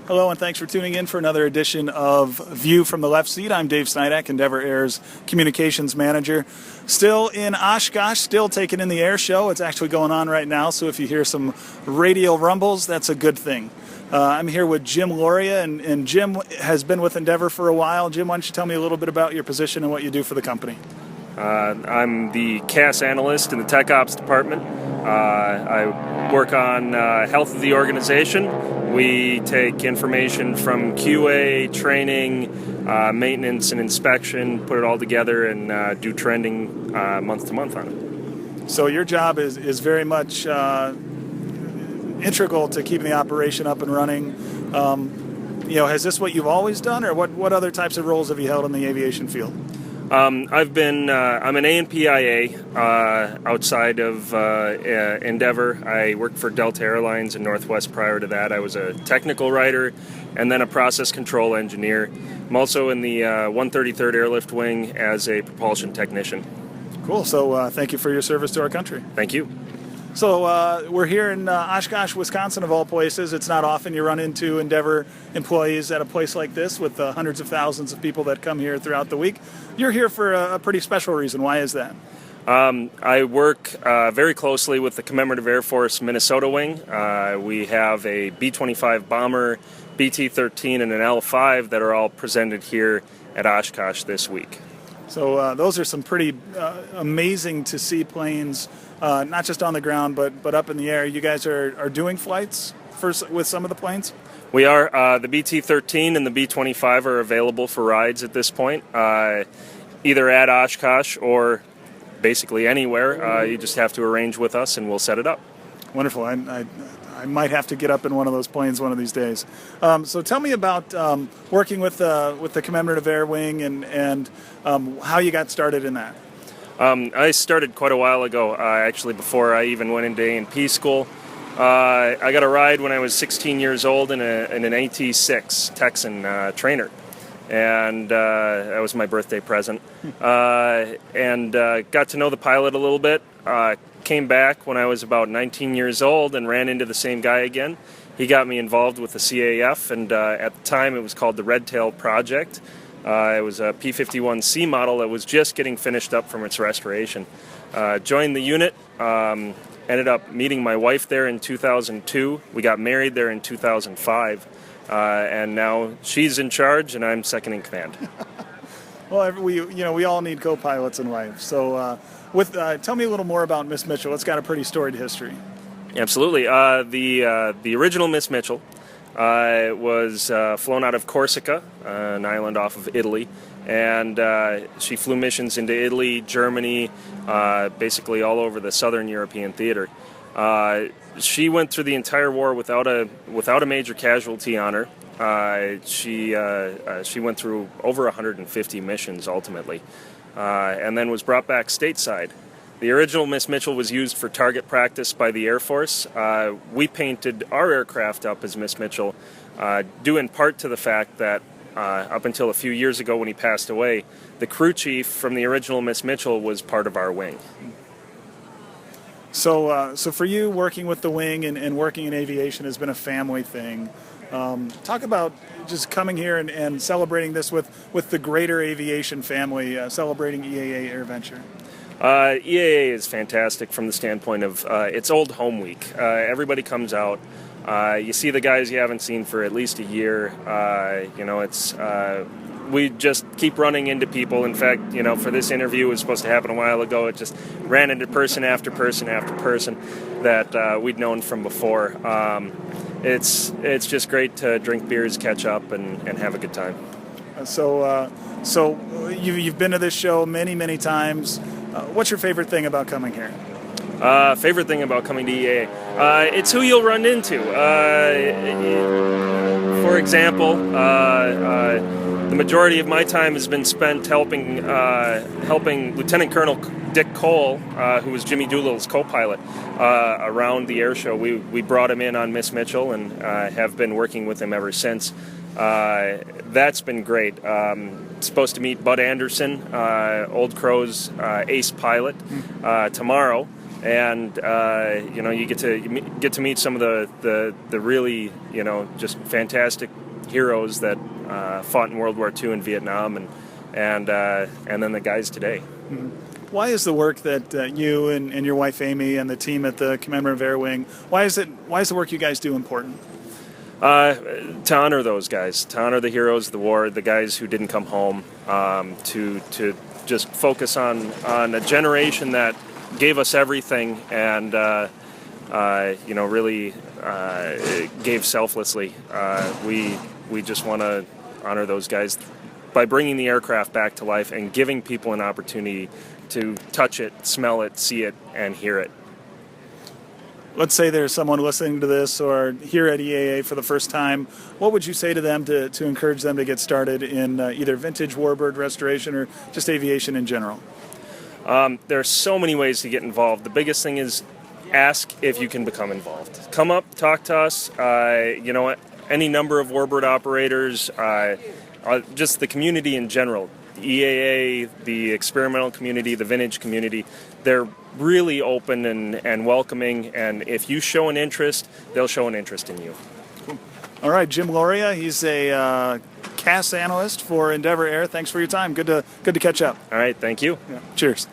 Hello, and thanks for tuning in for another edition of View from the Left Seat. I'm Dave Snidak, Endeavor Air's Communications Manager. Still in Oshkosh, still taking in the air show. It's actually going on right now, so if you hear some radial rumbles, that's a good thing. I'm here with Jim Lauria, and Jim has been with Endeavor for a while. Jim, why don't you tell me a little bit about your position and what you do for the company? I'm the CASS Analyst in the Tech Ops Department. I work on health of the organization. We take information from QA, training, maintenance, and inspection, put it all together, and do trending month to month on it. So your job is very much integral to keeping the operation up and running. Is this what you've always done, or what other types of roles have you held in the aviation field? I'm an ANPIA outside of Endeavor. I worked for Delta Airlines and Northwest prior to that. I was a technical writer and then a process control engineer. I'm also in the 133rd Airlift Wing as a propulsion technician. Cool. So thank you for your service to our country. Thank you. So we're here in Oshkosh, Wisconsin, of all places. It's not often you run into Endeavor employees at a place like this with hundreds of thousands of people that come here throughout the week. You're here for a pretty special reason. Why is that? I work very closely with the Commemorative Air Force Minnesota Wing. We have a B-25 bomber, BT-13, and an L-5 that are all presented here at Oshkosh this week. So those are some pretty amazing to see planes, not just on the ground, but up in the air. You guys are doing flights with some of the planes? We are. The BT-13 and the B-25 are available for rides at this point, either at Oshkosh or basically anywhere. You just have to arrange with us and we'll set it up. Wonderful. I might have to get up in one of those planes one of these days. So tell me about working with the Commemorative Air Wing and how you got started in that. I started quite a while ago, actually before I even went into A&P school. I got a ride when I was 16 years old in an AT-6 Texan trainer, and that was my birthday present. And got to know the pilot a little bit. Came back when I was about 19 years old and ran into the same guy again. He got me involved with the CAF, and at the time it was called the Red Tail Project. It was a P-51C model that was just getting finished up from its restoration. Joined the unit, ended up meeting my wife there in 2002. We got married there in 2005, and now she's in charge and I'm second in command. Well, we all need co-pilots in life. So tell me a little more about Miss Mitchell. It's got a pretty storied history. Absolutely. The original Miss Mitchell was flown out of Corsica, an island off of Italy, and she flew missions into Italy, Germany, basically all over the southern European theater. She went through the entire war without a major casualty on her. She went through over 150 missions ultimately, and then was brought back stateside. The original Miss Mitchell was used for target practice by the Air Force. We painted our aircraft up as Miss Mitchell, due in part to the fact that up until a few years ago when he passed away, the crew chief from the original Miss Mitchell was part of our wing. So for you, working with the wing and working in aviation has been a family thing. Talk about just coming here and celebrating this with the greater aviation family, celebrating EAA AirVenture. EAA is fantastic from the standpoint of it's old home week. Everybody comes out. You see the guys you haven't seen for at least a year. We just keep running into people. In fact, for this interview, it was supposed to happen a while ago. It just ran into person after person after person that we'd known from before. It's just great to drink beers, catch up, and have a good time. So you've been to this show many, many times. What's your favorite thing about coming here? Favorite thing about coming to EAA? It's who you'll run into. For example, the majority of my time has been spent helping Lieutenant Colonel Dick Cole, who was Jimmy Doolittle's co-pilot, around the air show. We brought him in on Miss Mitchell and have been working with him ever since. That's been great. Supposed to meet Bud Anderson, Old Crow's ace pilot, tomorrow. and you get to meet some of the really just fantastic heroes that fought in World War II in Vietnam, and then the guys today. Why is the work that you and your wife Amy and the team at the Commemorative Air Wing, why is the work you guys do important? To honor those guys, to honor the heroes of the war, the guys who didn't come home, to just focus on a generation that gave us everything and really gave selflessly. We just want to honor those guys by bringing the aircraft back to life and giving people an opportunity to touch it, smell it, see it, and hear it. Let's say there's someone listening to this or here at EAA for the first time. What would you say to them to encourage them to get started in either vintage warbird restoration or just aviation in general? There are so many ways to get involved. The biggest thing is ask if you can become involved. Come up, talk to us. Any number of warbird operators, just the community in general. The EAA, the experimental community, the vintage community, they're really open and welcoming, and if you show an interest, they'll show an interest in you. All right, Jim Lauria, he's a CASS Analyst for Endeavor Air. Thanks for your time. Good to catch up. All right, thank you. Yeah. Cheers.